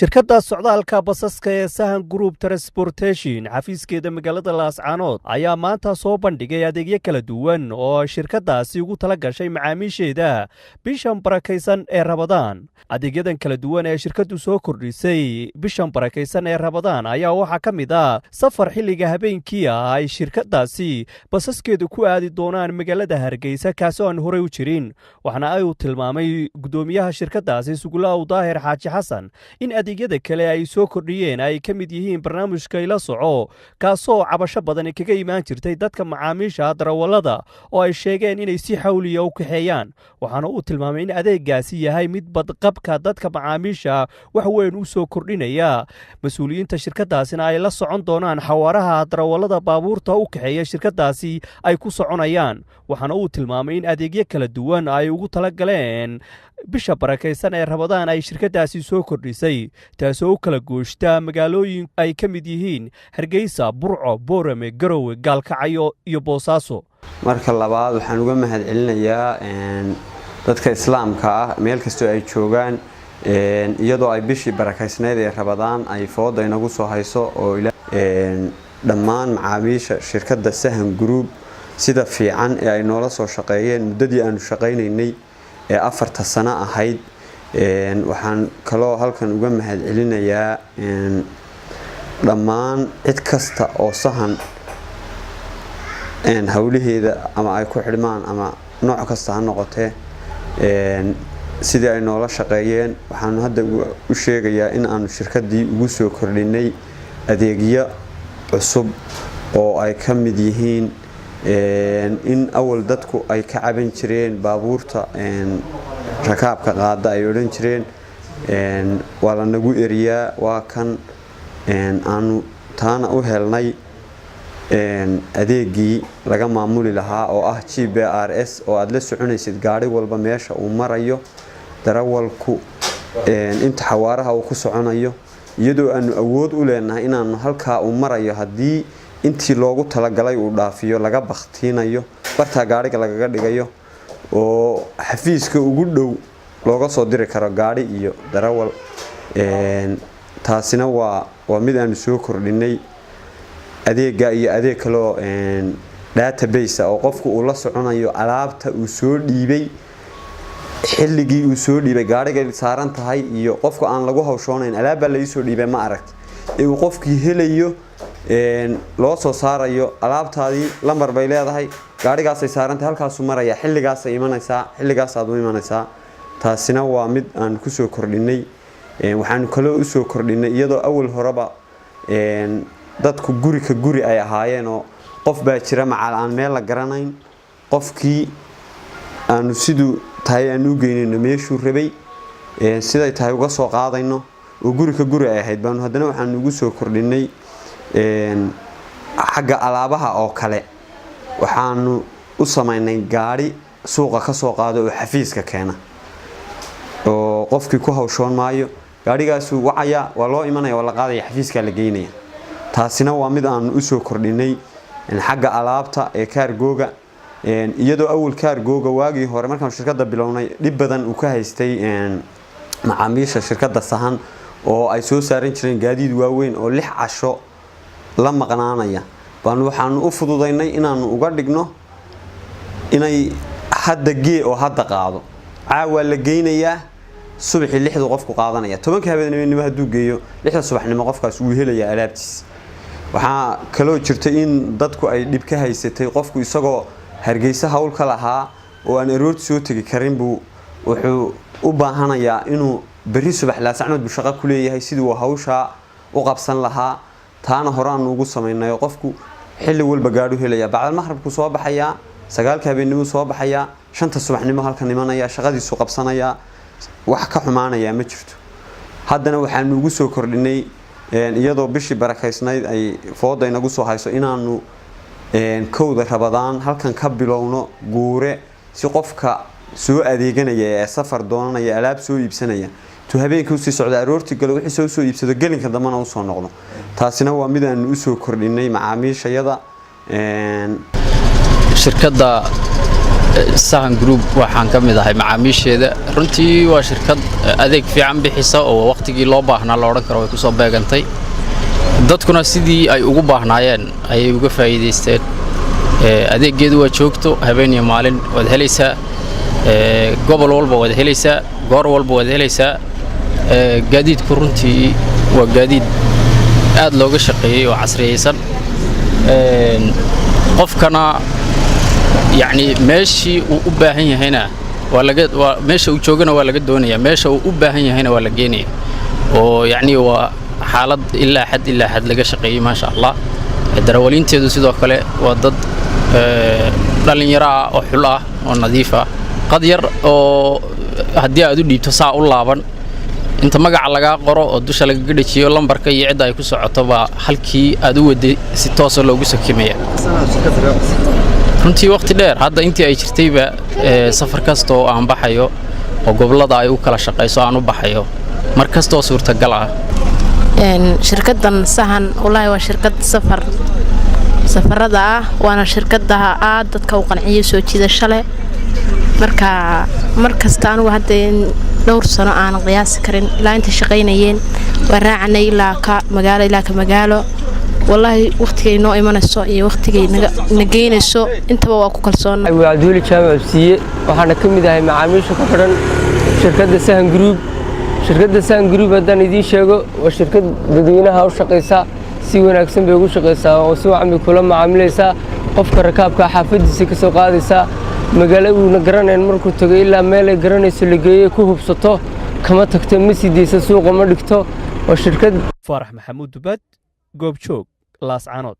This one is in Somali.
shirkadda socdaalka basaska ee Sahan Group Transportation xafiiskeeda magaalada Laascaanood ayaa maanta soo bandhigay adeegyo kala duwan oo shirkaddaasi ugu tala gashay macaamiisheeda bishan barakaysan ee Ramadaan. Adeegyadan kala duwan ee shirkaddu soo kordhisay bishan barakaysan ee Ramadaan ayaa waxaa ka mid ah safar xilliga habeenkii ah ay shirkaddaasi basaskeedu ku aadi doonaan magaalada Hargeysa kaasoo aan horey u jirin. Waxaana ay u tilmaamay gudoomiyaha shirkaddaasi Sugulaaw Daahir Xaaji Xasan in adeegyada kale ay soo kordhiyeen ay ka mid yihiin barnaamijka ila soco kaasoo cabasho badan kaga imaan jirtay dadka macaamiisha darawallada oo ay sheegeen inay si xawliya u kaxeeyaan. Waxaana uu tilmaamay in adeegaasi yahay mid badqabka dadka macaamiisha wax weyn u soo kordhinaya. Mas'uuliyiinta shirkaddaasina ay la socon doonaan xawaaraha darawallada baabuurta u kaxeeya shirkaddaasi ay ku soconayaan. Waxaana uu tilmaamay in adeegyo kala duwan ay ugu tala galeen bisha barakaysan ee Ramadaan ay shirkaddaasi soo kordhisay taasoo u kala gooshta magaalooyin ay ka mid yihiin Hargeysa, Burco, Boorame, Garowe, Gaalkacyo iyo Boosaaso. Marka labaad waxaan uga mahadcelinayaa dadka Islaamka ah meel kasta ay joogaan iyadoo ay bishii barakaysnayd ee Ramadaan ay fooda inagu soo hayso oo dhammaan macaamiisha shirkadda Sahan Group sida fiican ee ay noola soo shaqeeyeen muddadii aanu shaqaynaynay ee 4 sano ahayd. waxaan kaloo halkan uga mahadcelinayaa dhammaan cid kasta oo Sahan hawlaheeda ama ay ku xidhmaan ama nooc kasta ha noqotee sidii ay noola shaqeeyeen. waxaan hadda u sheegayaa in aanu shirkaddii ugu soo kordhinay adeegyo cusub oo ay ka mid yihiin in awal dadku ay ka caban jireen baabuurta rakaabka qaada ay odhan jireen waa la nagu eriyaa waa kan aanu taana u helnay adeegii laga maamuli lahaa oo ah GPRS oo aad la soconaysid gaari walba meesha uu marayo darawalku inta xawaaraha uu ku soconayo iyadoo aanu awood u leenahay inaanu halka uu marayo hadii intii loogu tala galay uu dhaafiyo laga baqtiinayo barta gaariga lagaga dhigayo oo xafiiska ugu dhow looga soo diri karo gaari iyo darawal. taasina waa mid aanu soo kordhinay adeega iyo adeeg kale database oo qofku uu la soconayo alaabta uu soo dhiibay xilligii uu soo dhiibay gaariga saaran tahay iyo qofku aan lagu hawshoonayn alaab la soo dhiibay ma aragti uu qofkii helayo loo soo saarayo alaabtaadii lambar bay leedahay gaarigaas ay saarantay halkaas uu maraya xilligaas ay imanaysaa xilligaas aad u imanaysaa. taasina waa mid aan ku soo kordhinay. waxaan kaloo u soo kordhinay iyadoo awal horeba dadku guri ay ahaayeen oo qof baa jira macal aan meel la garanayn qofkii aanu sidoo tahay aanu geynino meeshuu rabay siday tahay uga soo qaadayno oo guri ay ahayd baan haddana waxaan ugu soo kordhinay xagga alaabaha oo kale waxaanu u sameynay gaari suuqa ka soo qaado oo xafiiska keena oo qofkii ku hawshoon maayo gaarigaas uu wacaya waa loo imanaya waa la qaadaya xafiiska la geynaya. taasina waa mid aan u soo kordhinay xagga alaabta ee kaargooga iyadoo awal kaargooga waagii hore markaan shirkadda bilownay dib badan uu ka haystay macaamiisha shirkadda Sahan oo ay soo saaran jireen gaadiid waaweyn oo 6 casho la maqnaanaya baan waxaan u fududaynay inaan uga dhigno inay hadda oo hadda qaado caawa la geynayaa subaxii 6 qofku qaadanaya 10 habeenimo haduu geeyo 6 subaxnimo qofkaas uu helayaa alaabtiis. waxaa kaloo jirta in dadku ay dib ka haysatay qofku isagoo Hargeysa hawl ka lahaa oo aan aroorti soo tagi karin buu wuxuu u baahanayaa inuu bari subax Laascaanood shaqo ku leeyahay sidii uu hawsha u qabsan lahaa. taana horaan ugu sameeyay qofku xilli walba gaadhu helaya bacda maghribku soo baxaya 9 habeenimo soo baxaya 5 subaxnimo halkan imanaya shaqadiisu qabsanaya wax ka xumaanaya ma jirto. haddana waxaan ugu soo kordhinay iyadoo bishii barakaysnayd ay fooda inagu soo hayso inaanu kowda Ramadaan halkan ka bilowno guure si qofka soo adeeganaya ee safar doonaya alaab soo iibsanaya tu habeenkii si socda aroorti gal wixii soo iibsado gelinka damana u soo noqdo. taasina waa mid aan u soo kordhinay macaamiishayada. shirkadda sahan group waxaan ka mid ahay macaamiisheeda runtii waa shirkad adeeg fiican bixisa oo waqtigii loo baahnaa la oran karo way ku soo beegantay dadkuna sidii ay ugu baahnaayeen ayay uga faa'iideysteen adeegeedu waa joogto habeen iyo maalin wad helaysaa gobol walba wad helaysaa goor walba wad helaysaa gaadiidku runtii waa gaadiid aad looga shaqeeyay oo casriyeysan qofkana يعني ماشي وأباهن هنا ولا ماشي وجوجنا ولا قدونية ماشي وأباهن هنا ولا جيني ويعني وحالة إلا حد لقى شقي ما شاء الله الدرولين تيجوا سيدوا كله وضد لين يرى وحلا ونظيفة قد ير هدي أدودي تساع الله بن أنت ما قاعد لقى قرا ودوش لقى قدي شيء ولا مبركة يعدى يكسر عطبة حلكي أدودي 16 لو جسك كمية runtii waqti dheer hadda intii ay jirtayba safar kasto aan baxayo oo gobolada ay u kala shaqeyso aan u baxayo mar kasto suurtagal ah shirkadan sahan wallahi waa shirkad safarada ah waana shirkadaha aad dadka u qanciyo soo jiidasho leh markasta anigu hadda dhowr sano aan qiyaas karin ilaa inta shaqeynayeen waa raacanay ilaa ka magaalo والله وقتي نو إيمانسو إيه وقتي نجينسو أنت بوا كوكالسون. وعدولي جامع بسيء وحنا كم ده معامل شو كفرن شركة سهم جروب شركة سهم جروب هذا ندي شغل وشركة بدينا هاوش قيسا سوينا أقسم بيقول قيسا وسوا عم بكلام معاملة سا قف ركاب كحافظ سكسو قادسا مقالة ونقرن المركو تجي إلا مال قرن يسلقيه كوه بسطه كما تكتمسي دي سوق ومركتو وشركة فرح محمود دبت جوب شوك لاس عنود